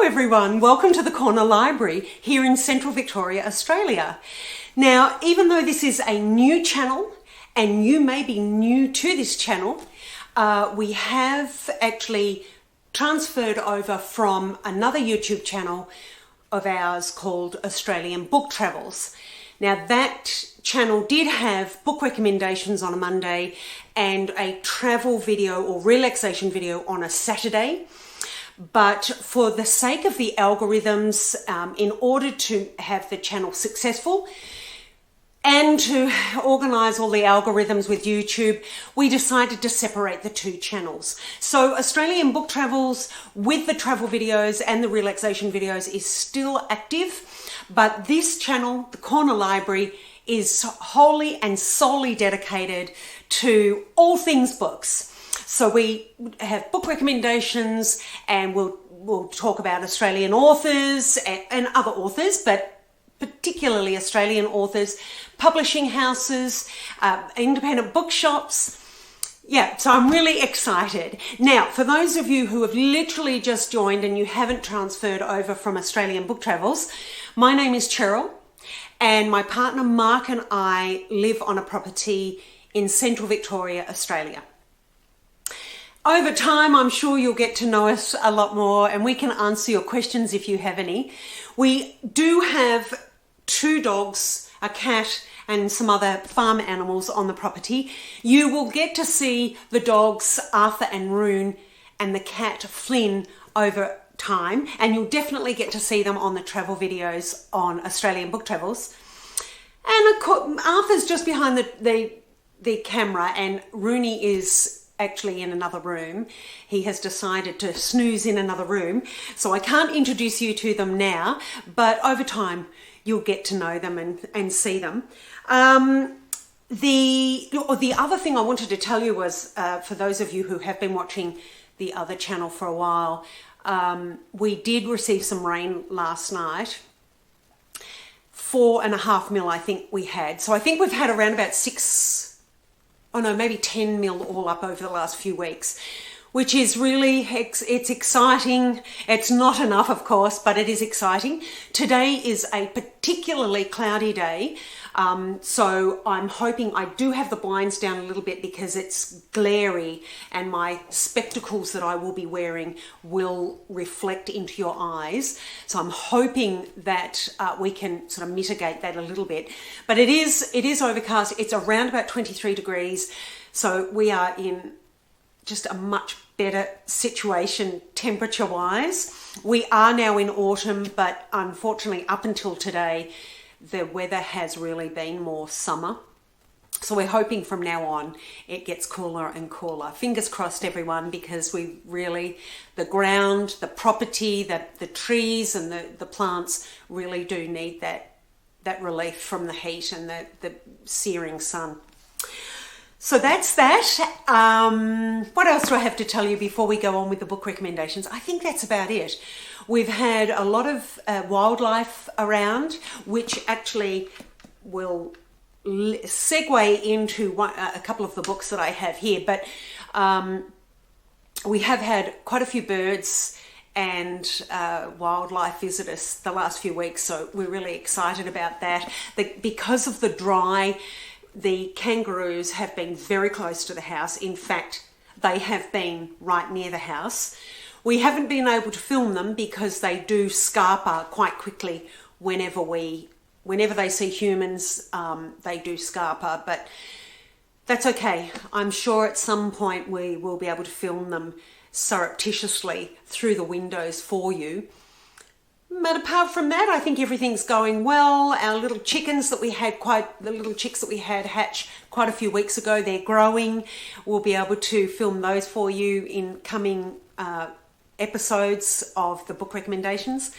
everyone, welcome to the Corner Library here in Central Victoria, Australia. Now, even though this is a new channel and you may be new to this channel, we have actually transferred over from another YouTube channel of ours called Australian Book Travels. Now that channel did have book recommendations on a Monday and a travel video or relaxation video on a Saturday. But for the sake of the algorithms, in order to have the channel successful and to organise all the algorithms with YouTube, we decided to separate the two channels. So Australian Book Travels with the travel videos and the relaxation videos is still active, but this channel, the Corner Library, is wholly and solely dedicated to all things books. So we have book recommendations and we'll talk about Australian authors and other authors, but particularly Australian authors, publishing houses, independent bookshops. Yeah, so I'm really excited. Now, for those of you who have literally just joined and you haven't transferred over from Australian Book Travels, my name is Cheryl and my partner Mark and I live on a property in Central Victoria, Australia. Over time, I'm sure you'll get to know us a lot more and we can answer your questions if you have any. We do have 2 dogs, a cat and some other farm animals on the property. You will get to see the dogs Arthur and Rune and the cat Flynn over time, and you'll definitely get to see them on the travel videos on Australian Book Travels. And of course, Arthur's just behind the camera and Rooney is actually in another room. He has decided to snooze in another room, so I can't introduce you to them now, but over time you'll get to know them and see them. The other thing I wanted to tell you was, for those of you who have been watching the other channel for a while, we did receive some rain last night. 4.5 mil I think we had. So I think we've had around about maybe 10 mil all up over the last few weeks, which is really, it's exciting. It's not enough, of course, but it is exciting. Today is a particularly cloudy day, so I'm hoping I do have the blinds down a little bit because it's glary and my spectacles that I will be wearing will reflect into your eyes. So I'm hoping that we can sort of mitigate that a little bit. But it is overcast. It's around about 23 degrees. So we are in just a much better situation temperature wise. We are now in autumn, but unfortunately up until today, the weather has really been more summer. So we're hoping from now on it gets cooler and cooler. Fingers crossed, everyone, because we really, the ground, the property, the trees and the plants really do need that relief from the heat and the searing sun. So that's that. What else do I have to tell you before we go on with the book recommendations? I think that's about it. We've had a lot of wildlife around, which actually will segue into a couple of the books that I have here. But we have had quite a few birds and wildlife visit us the last few weeks, so we're really excited about that. Because of the dry, the kangaroos have been very close to the house. In fact, they have been right near the house. We haven't been able to film them because they do scarper quite quickly whenever they see humans, they do scarper, but that's okay. I'm sure at some point we will be able to film them surreptitiously through the windows for you. But apart from that, I think everything's going well. Our little chickens that we had, the little chicks that we had hatch quite a few weeks ago, they're growing. We'll be able to film those for you in coming episodes of the book recommendations.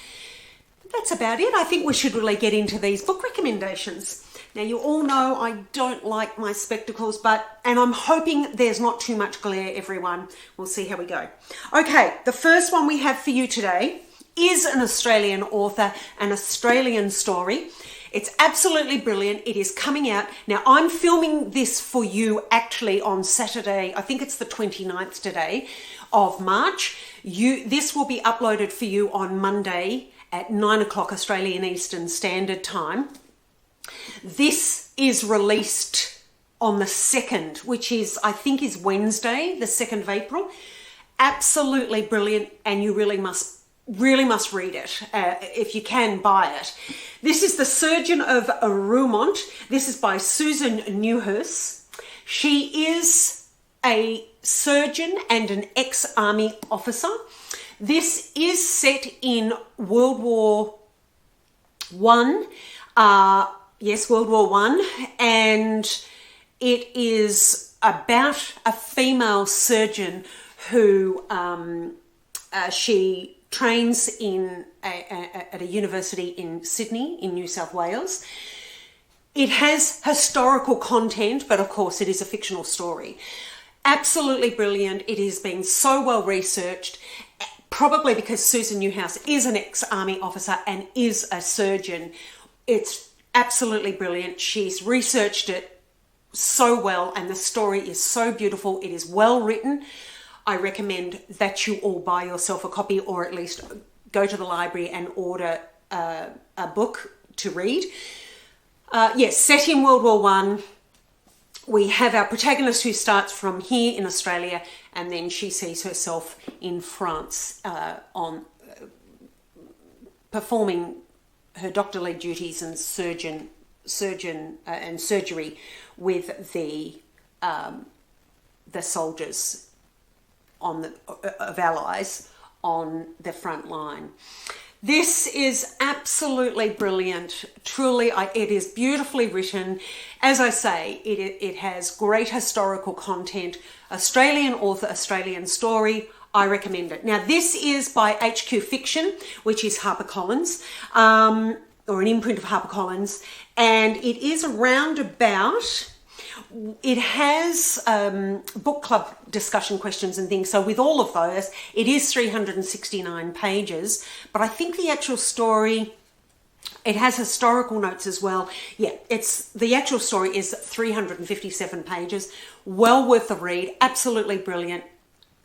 That's about it. I think we should really get into these book recommendations. Now, you all know I don't like my spectacles, and I'm hoping there's not too much glare, everyone. We'll see how we go. Okay, the first one we have for you today is an Australian author, an Australian story. It's absolutely brilliant. It is coming out. Now, I'm filming this for you actually on Saturday. I think it's the 29th today of March. This will be uploaded for you on Monday at 9 o'clock Australian Eastern Standard Time. This is released on the 2nd, which is, I think, is Wednesday, the 2nd of April. Absolutely brilliant, and you really must read it. If you can, buy it. This is The Surgeon of Roermond. This is by Susan Newhurst. She is a surgeon and an ex-army officer. This is set in World War One. Yes, World War One, and it is about a female surgeon who she trains at a university in Sydney, in New South Wales. It has historical content, but of course it is a fictional story. Absolutely brilliant. It has been so well researched, probably because Susan Newhouse is an ex-army officer and is a surgeon. It's absolutely brilliant. She's researched it so well, and the story is so beautiful. It is well written. I recommend that you all buy yourself a copy, or at least go to the library and order a book to read. Yes, set in World War One. We have our protagonist who starts from here in Australia, and then she sees herself in France on performing her doctorly duties and surgery with the soldiers of Allies on the front line. This is absolutely brilliant. Truly, it is beautifully written. As I say, it has great historical content. Australian author, Australian story. I recommend it. Now, this is by HQ Fiction, which is HarperCollins, or an imprint of HarperCollins, and it is around about... It has book club discussion questions and things. So with all of those, it is 369 pages. But I think the actual story, it has historical notes as well. Yeah, the actual story is 357 pages. Well worth the read. Absolutely brilliant.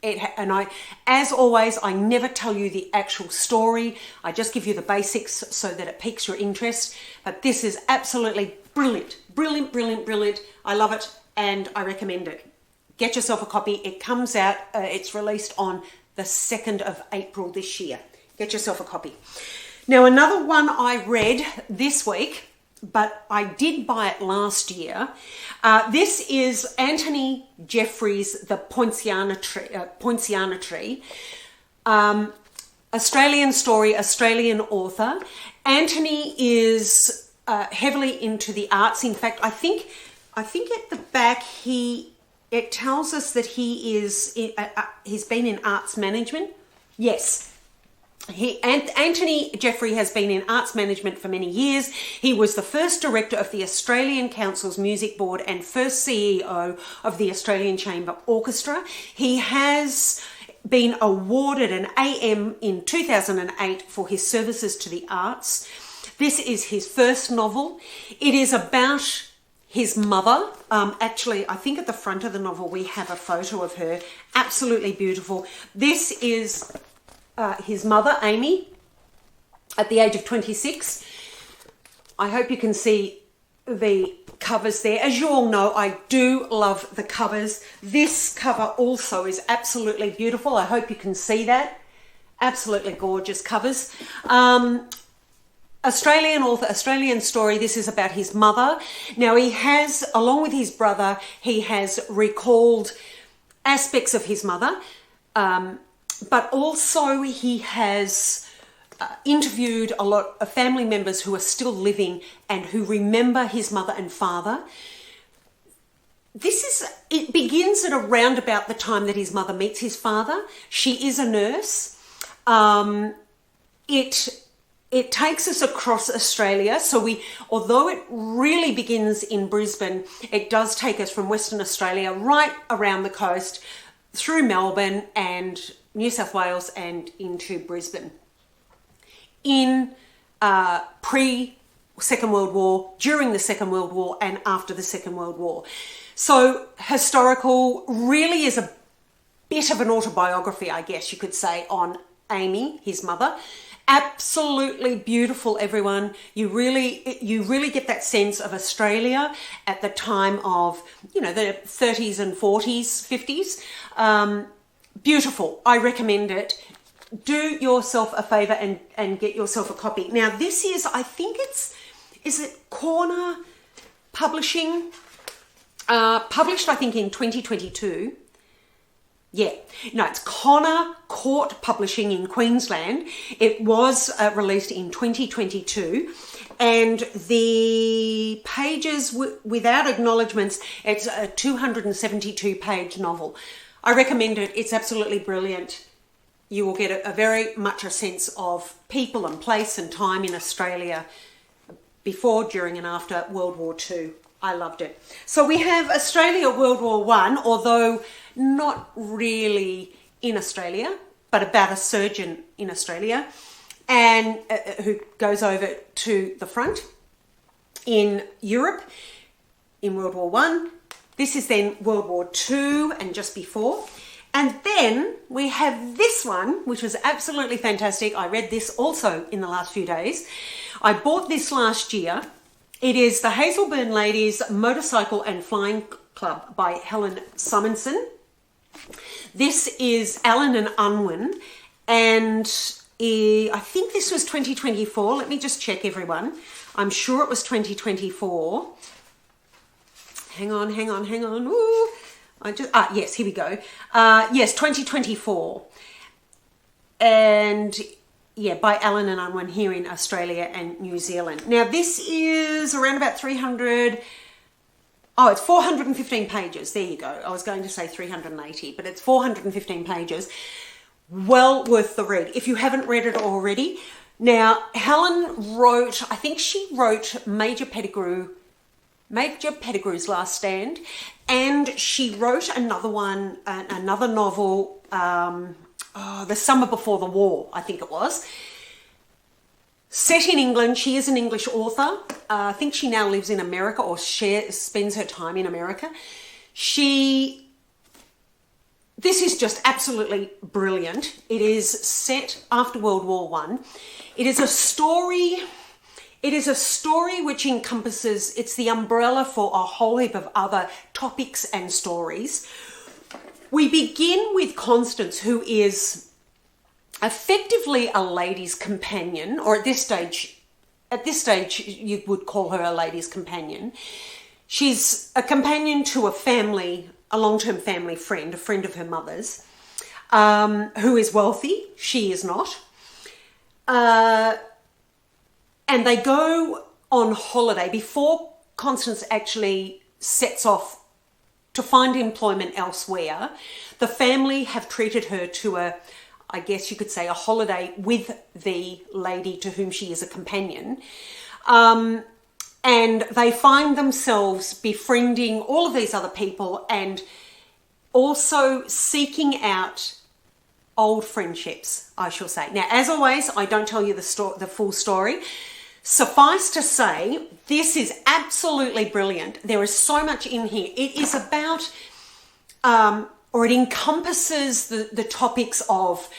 As always, I never tell you the actual story. I just give you the basics so that it piques your interest. But this is absolutely brilliant. Brilliant, brilliant, brilliant. I love it and I recommend it. Get yourself a copy. It comes out, it's released on the 2nd of April this year. Get yourself a copy. Now, another one I read this week, but I did buy it last year. This is Anthony Jeffrey's The Poinciana Tree. Australian story, Australian author. Anthony is heavily into the arts. In fact, I think at the back it tells us that he's been in arts management. Yes. Anthony Jeffrey has been in arts management for many years. He was the first director of the Australian Council's Music Board and first CEO of the Australian Chamber Orchestra. He has been awarded an AM in 2008 for his services to the arts. This is his first novel. It is about his mother. Actually, I think at the front of the novel we have a photo of her. Absolutely beautiful. This is his mother, Amy, at the age of 26. I hope you can see the covers there. As you all know, I do love the covers. This cover also is absolutely beautiful. I hope you can see that. Absolutely gorgeous covers. Australian author, Australian story. This is about his mother. Now, he has, along with his brother, he has recalled aspects of his mother, but also he has interviewed a lot of family members who are still living and who remember his mother and father. It begins at around about the time that his mother meets his father. She is a nurse. It takes us across Australia. So although it really begins in Brisbane, it does take us from Western Australia right around the coast through Melbourne and New South Wales and into Brisbane. In pre-Second World War, during the Second World War and after the Second World War. So historical really is bit of an autobiography, I guess you could say, on Amy, his mother. Absolutely beautiful, everyone. You really get that sense of Australia at the time of, you know, the 30s and 40s, 50s. Beautiful. I recommend it. Do yourself a favor and get yourself a copy. Now, this is, I think is it Corner Publishing? Published, I think, in 2022. Yeah, no, it's Connor Court Publishing in Queensland. It was released in 2022, and the pages without acknowledgements, it's a 272-page novel. I recommend it. It's absolutely brilliant. You will get a very much a sense of people and place and time in Australia before, during and after World War II. I loved it. So we have Australia World War One, although not really in Australia, but about a surgeon in Australia and who goes over to the front in Europe in World War One. This is then World War Two and just before. And then we have this one, which was absolutely fantastic. I read this also in the last few days. I bought this last year. It is The Hazelburn Ladies Motorcycle and Flying Club by Helen Simonson. This is Allen and Unwin, and I think this was 2024. Let me just check, everyone. I'm sure it was 2024. Hang on. Ooh. Yes, here we go. Yes, 2024. And yeah, by Allen and Unwin here in Australia and New Zealand. Now, this is around about 300... Oh, it's 415 pages. There you go. I was going to say 380, but it's 415 pages. Well worth the read if you haven't read it already. Now, Helen wrote, I think she wrote Major Pettigrew's Last Stand, and she wrote another one, another novel, The Summer Before the War, I think it was. Set in England. She is an English author. I think she now lives in America or spends her time in America. This is just absolutely brilliant. It is set after World War One. It is a story which encompasses, it's the umbrella for a whole heap of other topics and stories. We begin with Constance, who is effectively a lady's companion, or at this stage you would call her a lady's companion. She's a companion to a long-term family friend, a friend of her mother's, who is wealthy. She is not. And they go on holiday before Constance actually sets off to find employment elsewhere. The family have treated her to I guess you could say, a holiday with the lady to whom she is a companion. And they find themselves befriending all of these other people and also seeking out old friendships, I shall say. Now, as always, I don't tell you the full story. Suffice to say, this is absolutely brilliant. There is so much in here. It is about... or it encompasses the topics of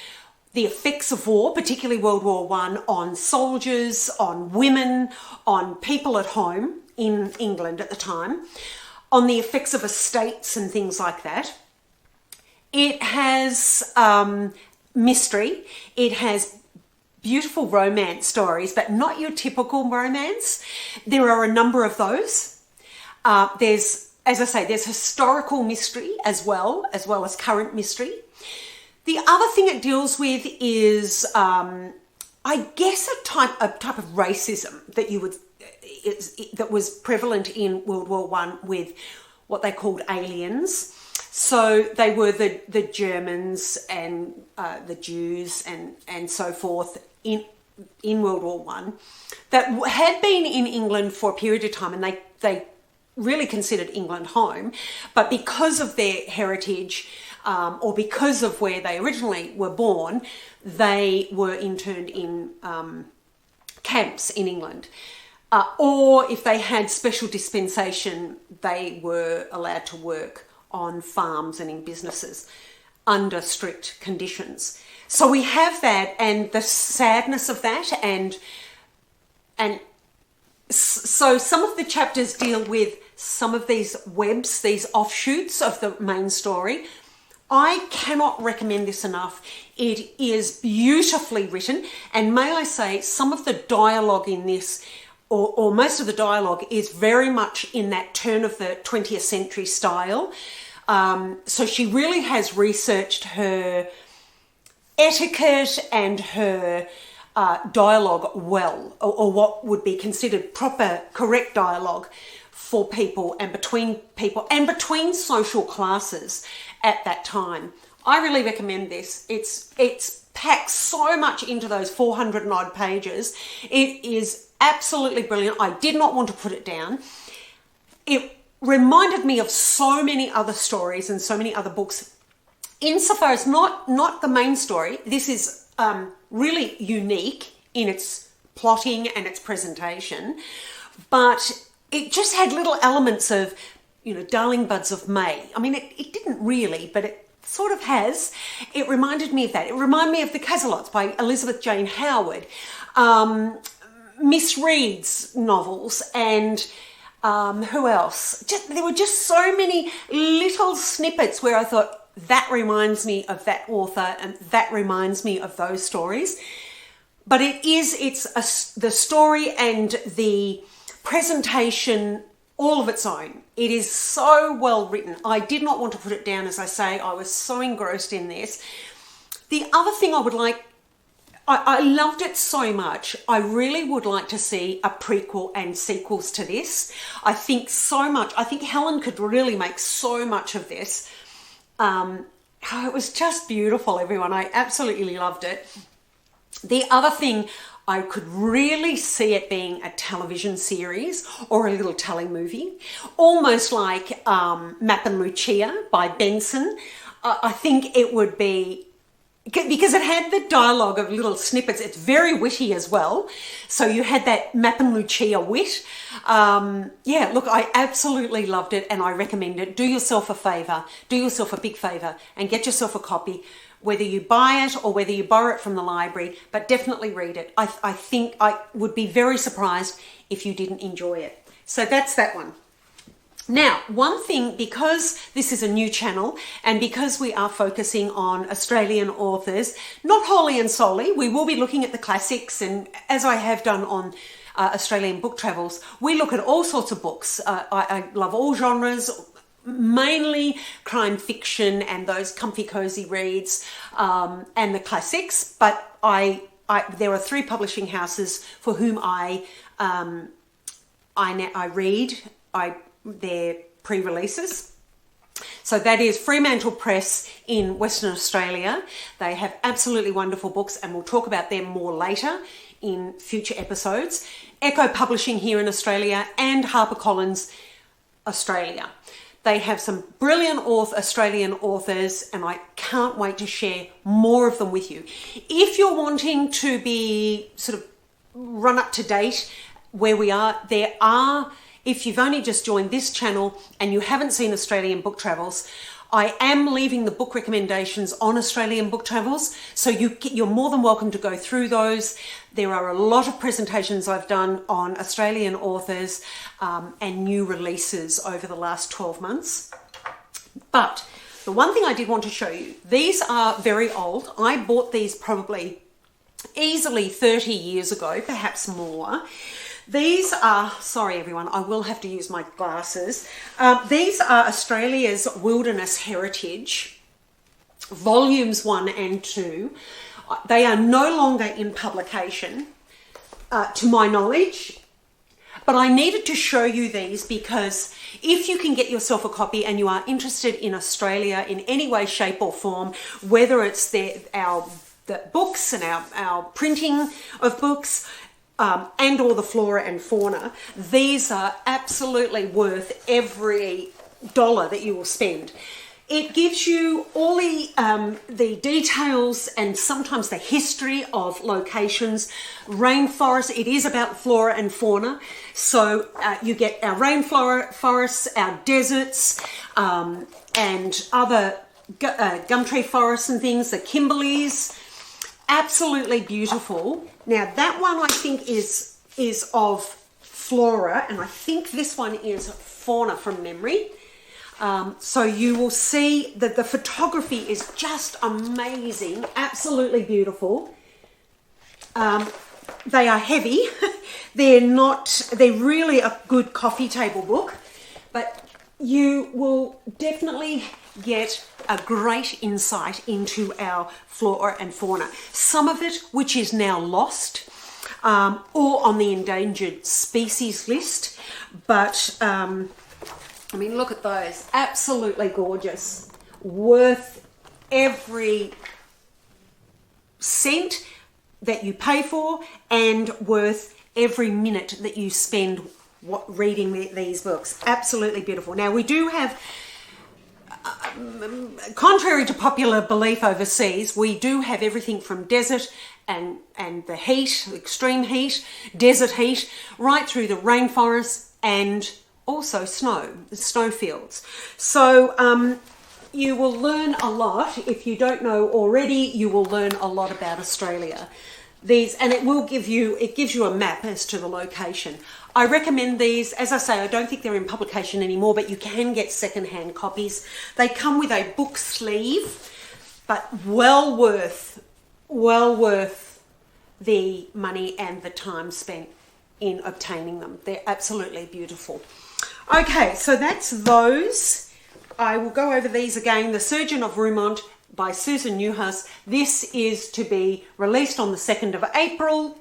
the effects of war, particularly World War One, on soldiers, on women, on people at home in England at the time, on the effects of estates and things like that. It has mystery. It has beautiful romance stories, but not your typical romance. There are a number of those. As I say, there's historical mystery as well as current mystery. The other thing it deals with is, I guess, a type of racism that was prevalent in World War One with what they called aliens. So they were the Germans and the Jews and so forth in World War One that had been in England for a period of time, and they really considered England home, but because of their heritage or because of where they originally were born, they were interned in camps in England. Or if they had special dispensation, they were allowed to work on farms and in businesses. under strict conditions. So we have that and the sadness of that, and so some of the chapters deal with some of these webs, these offshoots of the main story. I cannot recommend this enough. It is beautifully written, and may I say, some of the dialogue in this, or most of the dialogue, is very much in that turn of the 20th century style. So she really has researched her etiquette and her dialogue well, or what would be considered proper, correct dialogue for people and between social classes at that time. I really recommend this. It's packed so much into those 400 and odd pages. It is absolutely brilliant. I did not want to put it down. It reminded me of so many other stories and so many other books. Insofar as not the main story, this is really unique in its plotting and its presentation, but it just had little elements of, Darling Buds of May. I mean, it didn't really, but it sort of has. It reminded me of that. It reminded me of The Cazelots by Elizabeth Jane Howard, Miss Reed's novels, and who else? There were just so many little snippets where I thought, that reminds me of that author and that reminds me of those stories. But the story and the presentation all of its own. It is so well written. I did not want to put it down, as I say. I was so engrossed in this. The other thing I loved it so much. I really would like to see a prequel and sequels to this. I think Helen could really make so much of this. It was just beautiful, everyone. I absolutely loved it. The other thing, I could really see it being a television series or a little telemovie, almost like Map and Lucia by Benson. I think it would be, because it had the dialogue of little snippets. It's very witty as well. So you had that Map and Lucia wit. Look, I absolutely loved it and I recommend it. Do yourself a favour, do yourself a big favour and get yourself a copy, whether you buy it or whether you borrow it from the library, but definitely read it. I think I would be very surprised if you didn't enjoy it. So that's that one. Now, one thing, because this is a new channel and because we are focusing on Australian authors, not wholly and solely, we will be looking at the classics, and as I have done on Australian Book Travels, we look at all sorts of books. I love all genres, mainly crime fiction and those comfy cozy reads and the classics, but there are 3 publishing houses for whom I read their pre-releases. So that is Fremantle Press in Western Australia. They have absolutely wonderful books and we'll talk about them more later in future episodes. Echo Publishing here in Australia and HarperCollins Australia. They have some brilliant Australian authors and I can't wait to share more of them with you. If you're wanting to be sort of run up to date where we are, if you've only just joined this channel and you haven't seen Australian Book Travels, I am leaving the book recommendations on Australian Book Travels, so you're more than welcome to go through those. There are a lot of presentations I've done on Australian authors and new releases over the last 12 months. But the one thing I did want to show you, these are very old. I bought these probably easily 30 years ago, perhaps more. These are, sorry everyone, I will have to use my glasses. These are Australia's Wilderness Heritage, volumes 1 and 2. They are no longer in publication, to my knowledge, but I needed to show you these because if you can get yourself a copy and you are interested in Australia in any way, shape or form, whether it's the books and our printing of books, and all the flora and fauna, these are absolutely worth every dollar that you will spend. It gives you all the details and sometimes the history of locations. Rainforest, it is about flora and fauna. So you get our rainforests, our deserts, and other Gumtree forests and things, the Kimberleys, absolutely beautiful. Now that one I think is of flora, and I think this one is fauna from memory. So you will see that the photography is just amazing, absolutely beautiful. They are heavy. They're really a good coffee table book, but you will definitely get a great insight into our flora and fauna. Some of it which is now lost or on the endangered species list, but I mean, look at those, absolutely gorgeous, worth every cent that you pay for and worth every minute that you spend reading these books. Absolutely beautiful. Now we do have, contrary to popular belief overseas, we do have everything from desert and the heat, extreme heat, desert heat, right through the rainforest and also the snowfields. So you will learn a lot. If you don't know already, you will learn a lot about Australia. And it gives you a map as to the location. I recommend these. As I say, I don't think they're in publication anymore, but you can get secondhand copies. They come with a book sleeve, but well worth the money and the time spent in obtaining them. They're absolutely beautiful. Okay, so that's those. I will go over these again. The Surgeon of Roumont by Susan Newhouse. This is to be released on the 2nd of April.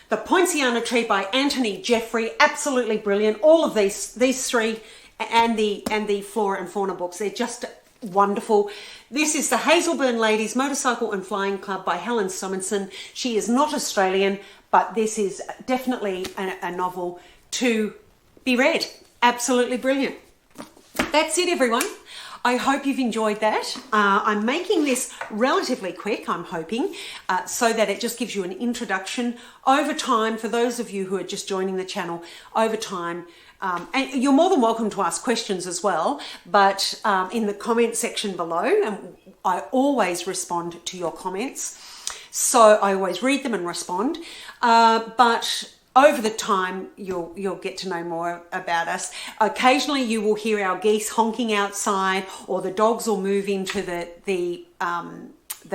The Poinciana Tree by Anthony Jeffrey. Absolutely brilliant. All of these three and the Flora and Fauna books, they're just wonderful. This is the Hazelburn Ladies Motorcycle and Flying Club by Helen Summonson. She is not Australian, but this is definitely a novel to be read. Absolutely brilliant. That's it, everyone. I hope you've enjoyed that. I'm making this relatively quick, I'm hoping, so that it just gives you an introduction. Over time, for those of you who are just joining the channel, over time, and you're more than welcome to ask questions as well, but in the comment section below, and I always respond to your comments, so I always read them and respond, but over the time, you'll get to know more about us. Occasionally, you will hear our geese honking outside, or the dogs will move into the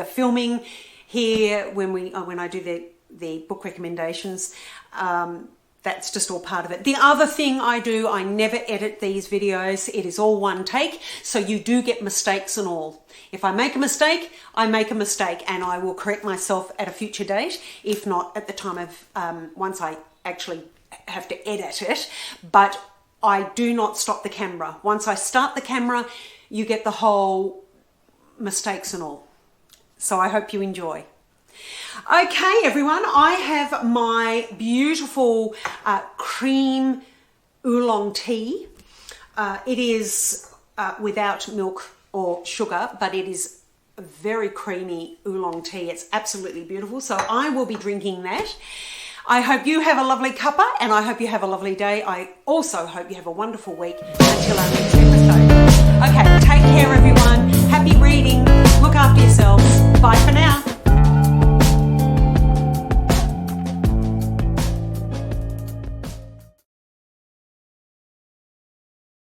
filming here when I do the book recommendations. That's just all part of it. The other thing I do, I never edit these videos. It is all one take, so you do get mistakes and all. If I make a mistake, I make a mistake, and I will correct myself at a future date, if not at the time of once I actually have to edit it. But I do not stop the camera. Once I start the camera, you get the whole mistakes and all. So I hope you enjoy. Okay, everyone, I have my beautiful cream oolong tea. It is without milk or sugar, but it is a very creamy oolong tea. It's absolutely beautiful. So I will be drinking that. I hope you have a lovely cuppa, and I hope you have a lovely day. I also hope you have a wonderful week until our next episode. Okay, take care, everyone. Happy reading. Look after yourselves. Bye for now.